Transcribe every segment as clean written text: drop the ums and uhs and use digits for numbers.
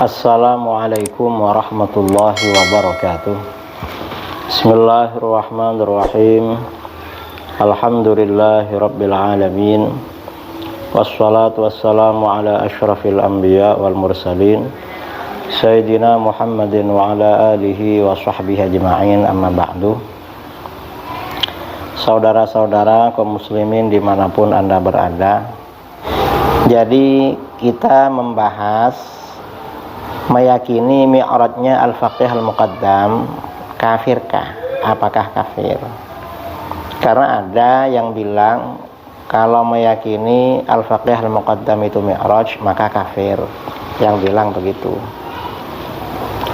Assalamualaikum warahmatullahi wabarakatuh. Bismillahirrahmanirrahim. Alhamdulillahi rabbil alamin. Wassalatu wassalamu ala asyrafil anbiya wal mursalin Sayyidina Muhammadin wa ala alihi wa sahbihi ajma'in, amma ba'du. Saudara-saudara kaum muslimin dimanapun Anda berada, jadi kita membahas meyakini mi'rajnya al-faqih al-muqaddam kafirkah? Apakah kafir? Karena ada yang bilang kalau meyakini al-faqih al-muqaddam itu mi'raj maka kafir, yang bilang begitu.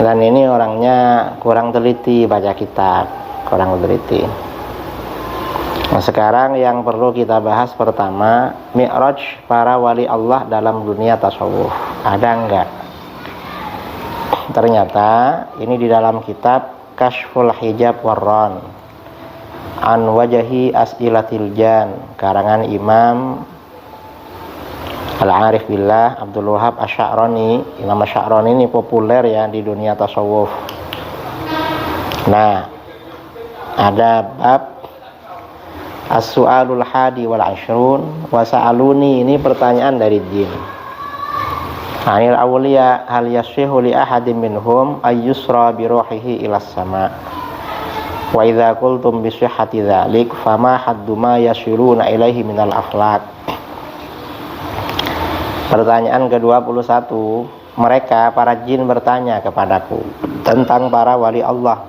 Dan ini orangnya kurang teliti baca kitab, kurang teliti. Nah, sekarang yang perlu kita bahas pertama, mi'raj para wali Allah dalam dunia tasawuf ada enggak? Ternyata ini di dalam kitab Kashful Hijab Warran An Wajahi As'ilatil Jan, karangan Imam Al-Arif Billah Abdul Wahab Asy'arani. Imam Asy'arani ini populer ya di dunia tasawuf. Nah, ada bab As-Su'alul Hadi wal Ashrun wa Sa'aluni, ini pertanyaan dari jin. Anil awliya hal yashihu li ahadim minhum ayyusra bi ruhihi ilas sama wa idza qultum bi sihhati dzalik fama haddu ma yashiruna ilaihi minal aflaq. Pertanyaan ke-21, mereka para jin bertanya kepadaku tentang para wali Allah,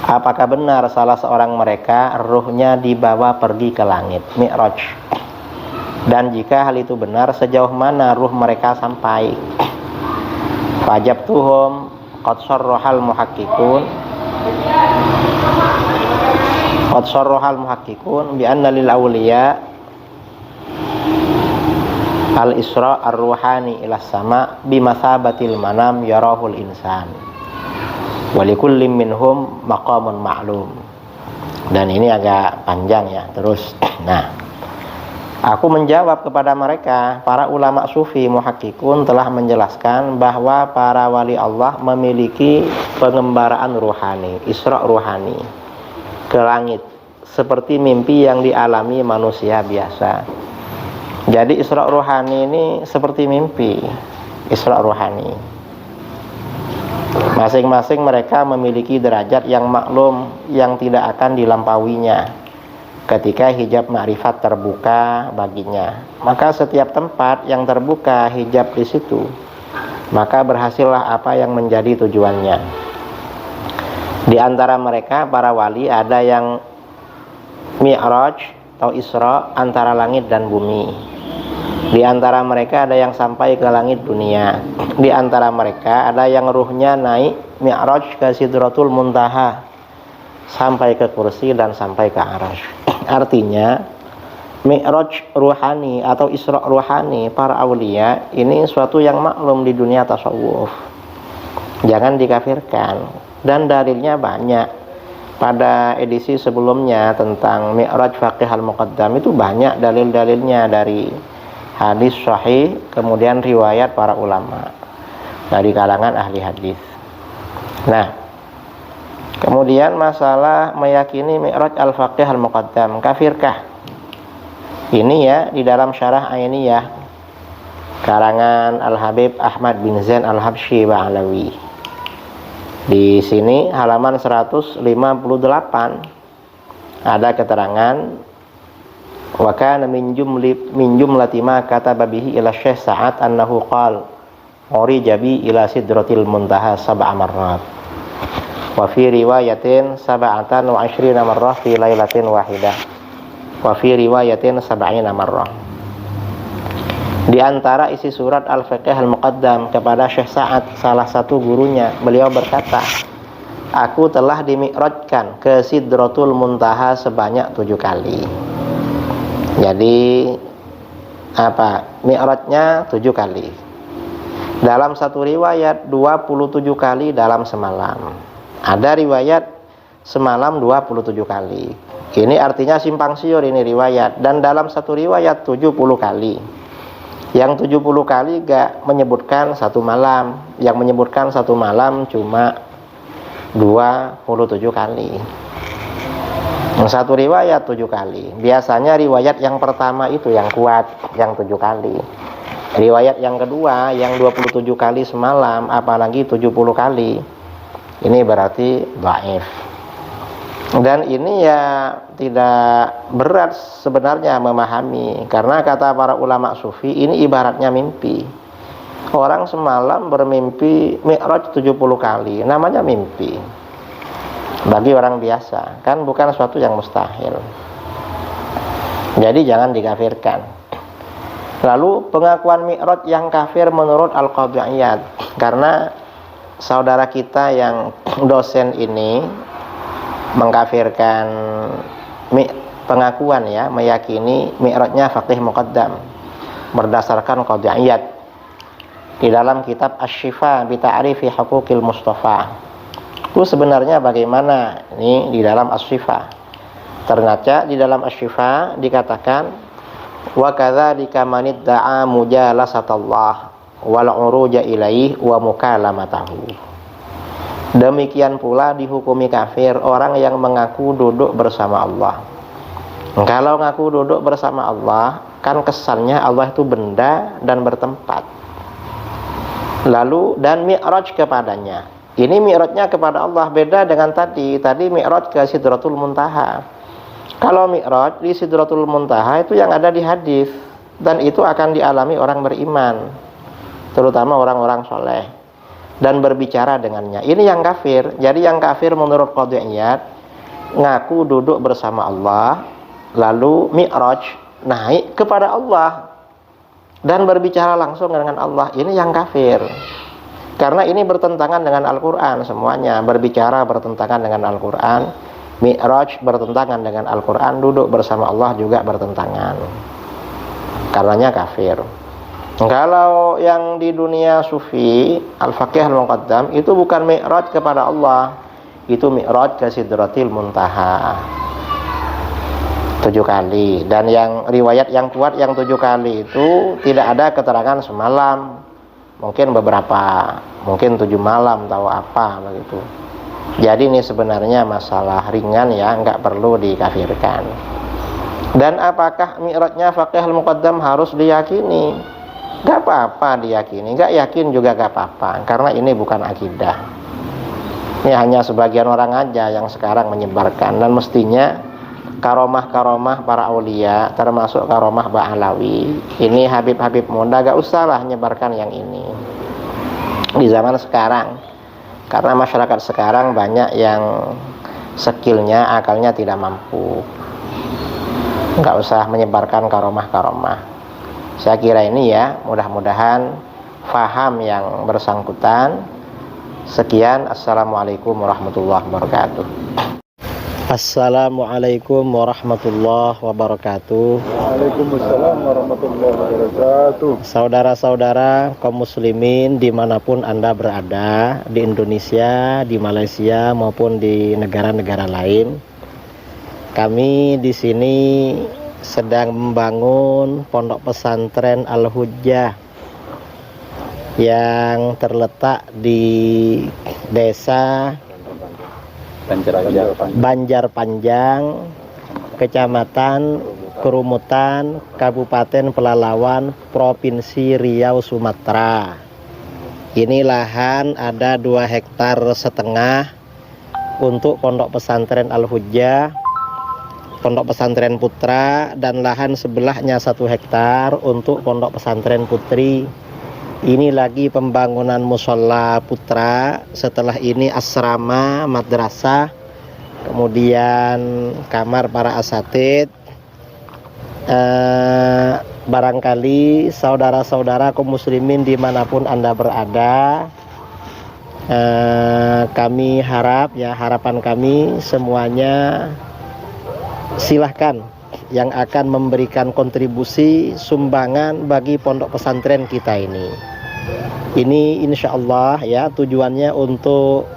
apakah benar salah seorang mereka ruhnya dibawa pergi ke langit, mi'raj? Dan jika hal itu benar, sejauh mana ruh mereka sampai? Fajabtuhum qad sarrahal muhaqqiqun bi anna lil awliya al isra ar-ruhani ila sama bi mathabatil manam yarahul insan wa likullim minhum maqamun ma'lum. Dan ini agak panjang ya. Terus aku menjawab kepada mereka, para ulama sufi muhakkikun telah menjelaskan bahwa para wali Allah memiliki pengembaraan ruhani, isra ruhani ke langit, seperti mimpi yang dialami manusia biasa. Jadi isra ruhani ini seperti mimpi, isra ruhani. Masing-masing mereka memiliki derajat yang maklum yang tidak akan dilampauinya ketika hijab ma'rifat terbuka baginya. Maka setiap tempat yang terbuka hijab di situ, maka berhasillah apa yang menjadi tujuannya. Di antara mereka para wali ada yang mi'raj atau isra antara langit dan bumi. Di antara mereka ada yang sampai ke langit dunia. Di antara mereka ada yang ruhnya naik mi'raj ke Sidratul Muntaha, sampai ke kursi dan sampai ke arasy. Artinya mi'raj ruhani atau isra ruhani para aulia ini suatu yang maklum di dunia tasawuf, jangan dikafirkan. Dan dalilnya banyak. Pada edisi sebelumnya tentang mi'raj faqih al-muqaddam itu banyak dalil-dalilnya dari hadis sahih, kemudian riwayat para ulama dari kalangan ahli hadis. Nah, kemudian masalah meyakini mi'raj al-faqih al-muqaddam kafirkah? Ini ya di dalam syarah Ainiyah karangan Al-Habib Ahmad bin Zain Al-Habsyi Ba'alawi. Di sini halaman 158 ada keterangan wa kana min jumlati ma kataba bihi ila Syekh Sa'ad annahu qala urijabi ila sidratil muntaha sab'a marrat wa fi riwayatin sab'atan wa 'ishrina marrah fi lailatin wahidah wa fi riwayatin sab'ina marrah. Di antara isi surat Al-Faqih Al-Muqaddam kepada Syekh Sa'ad, salah satu gurunya, beliau berkata, aku telah dimi'rajkan ke Sidratul Muntaha sebanyak 7 kali. Jadi mi'rajnya 7 kali. Dalam satu riwayat 27 kali dalam semalam. Ada riwayat semalam 27 kali. Ini artinya simpang siur ini riwayat. Dan dalam satu riwayat 70 kali. Yang 70 kali gak menyebutkan satu malam. Yang menyebutkan satu malam cuma 27 kali. Satu riwayat 7 kali. Biasanya riwayat yang pertama itu yang kuat, yang 7 kali. Riwayat yang kedua yang 27 kali semalam, apalagi 70 kali, ini berarti dhaif. Dan ini ya tidak berat sebenarnya memahami, karena kata para ulama sufi ini ibaratnya mimpi. Orang semalam bermimpi mi'raj 70 kali, namanya mimpi. Bagi orang biasa, kan bukan suatu yang mustahil. Jadi jangan dikafirkan. Lalu pengakuan mi'raj yang kafir menurut Al-Qadhi Iyad, karena saudara kita yang dosen ini mengkafirkan pengakuan ya, meyakini mi'rajnya faqih muqaddam berdasarkan Qadhi Iyad di dalam kitab Asy-Syifa bi Ta'rifi Huquqil Mustafa. Itu sebenarnya bagaimana ini di dalam Asy-Syifa. Ternyata di dalam Asy-Syifa dikatakan wa kadzalika man idda'a mujalasatallah wal uruja ilaihi wa mukalamatahu. Demikian pula dihukumi kafir orang yang mengaku duduk bersama Allah. Kalau ngaku duduk bersama Allah, kan kesannya Allah itu benda dan bertempat. Lalu dan mi'raj kepadanya. Ini mi'rajnya kepada Allah, beda dengan tadi. Tadi mi'raj ke Sidratul Muntaha. Kalau mi'raj di Sidratul Muntaha itu yang ada di hadis, dan itu akan dialami orang beriman, terutama orang-orang soleh, dan berbicara dengannya. Ini yang kafir. Jadi yang kafir menurut Qadhi Iyad, ngaku duduk bersama Allah, lalu mi'raj naik kepada Allah dan berbicara langsung dengan Allah. Ini yang kafir. Karena ini bertentangan dengan Al-Quran semuanya. Berbicara bertentangan dengan Al-Quran, mi'raj bertentangan dengan Al-Quran, duduk bersama Allah juga bertentangan. Karenanya kafir. Kalau yang di dunia sufi Al-Faqih Al-Muqaddam itu bukan mi'raj kepada Allah, itu mi'raj ke Sidratil Muntaha 7 kali. Dan yang riwayat yang kuat yang 7 kali itu tidak ada keterangan semalam, mungkin beberapa, mungkin 7 malam tahu apa begitu. Jadi ini sebenarnya masalah ringan ya, nggak perlu dikafirkan. Dan apakah mi'rajnya Faqih Al-Muqaddam harus diyakini? Gak apa-apa diyakini, gak yakin juga gak apa-apa, karena ini bukan akidah. Ini hanya sebagian orang aja yang sekarang menyebarkan, dan mestinya karomah-karomah para aulia, termasuk karomah Ba'alawi, ini Habib-Habib muda, gak usahlah menyebarkan yang ini di zaman sekarang, karena masyarakat sekarang banyak yang skillnya, akalnya tidak mampu. Gak usah menyebarkan karomah-karomah. Saya kira ini ya, mudah-mudahan faham yang bersangkutan. Sekian, assalamualaikum warahmatullahi wabarakatuh. Assalamualaikum warahmatullahi wabarakatuh. Waalaikumsalam warahmatullahi wabarakatuh. Saudara-saudara kaum muslimin dimanapun Anda berada, di Indonesia, di Malaysia maupun di negara-negara lain, kami di sini sedang membangun pondok pesantren Al-Hujjah yang terletak di desa Banjarpanjang, Kecamatan Kerumutan, Kabupaten Pelalawan, Provinsi Riau, Sumatera. Ini lahan ada 2,5 hektar untuk pondok pesantren Al-Hujjah, pondok pesantren putra, dan lahan sebelahnya 1 hektar untuk pondok pesantren putri. Ini lagi pembangunan musola putra, setelah ini asrama madrasah, kemudian kamar para asatid. Barangkali saudara-saudara kaum muslimin dimanapun Anda berada, kami harap ya, harapan kami semuanya, silahkan yang akan memberikan kontribusi sumbangan bagi pondok pesantren kita ini. Ini insya Allah ya, tujuannya untuk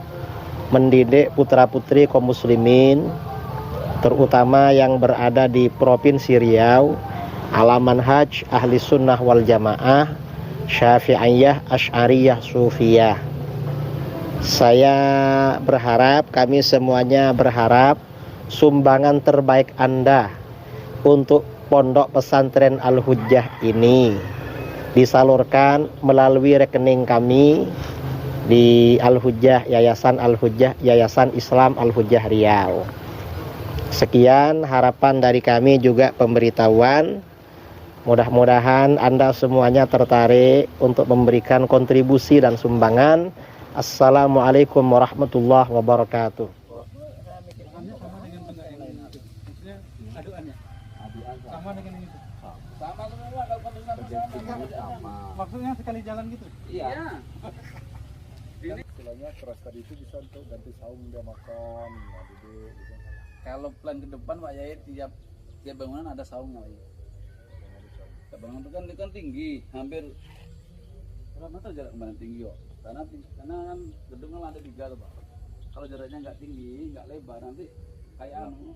mendidik putra-putri kaum muslimin, terutama yang berada di Provinsi Riau, ala manhaj ahli sunnah wal jamaah, syafi'iyah, asy'ariyah, sufiyah. Saya berharap, kami semuanya berharap sumbangan terbaik Anda untuk Pondok Pesantren Al-Hujjah ini disalurkan melalui rekening kami di Al-Hujjah, Yayasan Al-Hujjah, Yayasan Islam Al-Hujjah Riau. Sekian harapan dari kami, juga pemberitahuan. Mudah-mudahan Anda semuanya tertarik untuk memberikan kontribusi dan sumbangan. Assalamualaikum warahmatullahi wabarakatuh. Sama dengan ini. Sama semua kalau sama. Maksudnya sekali jalan gitu? Iya. Istilahnya keras tadi itu bisa untuk ganti saung dia makan, duduk gitu. Kalau plan ke depan Pak Yai, tiap bangunan ada saungnya Pak Yai. Tiap bangunan itu kan tinggi, hampir berapa meter jarak kemarin tinggi kok. Karena kan gedung kan ada 3 tuh Pak. Kalau jaraknya nggak tinggi, nggak lebar, nanti kayak anu.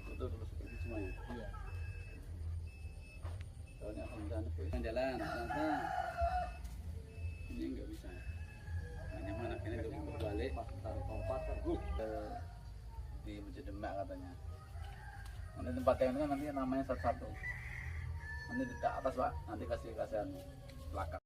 Betul seperti semuanya. Iya. Soalnya yang jalan, ternyata ini nggak bisa. Hanya mana ini udah berbalik, taruh kompas di Masjid Demak katanya. Nanti tempatnya itu kan nanti namanya satu-satu. Nanti di atas Pak, nanti kasih pelakar.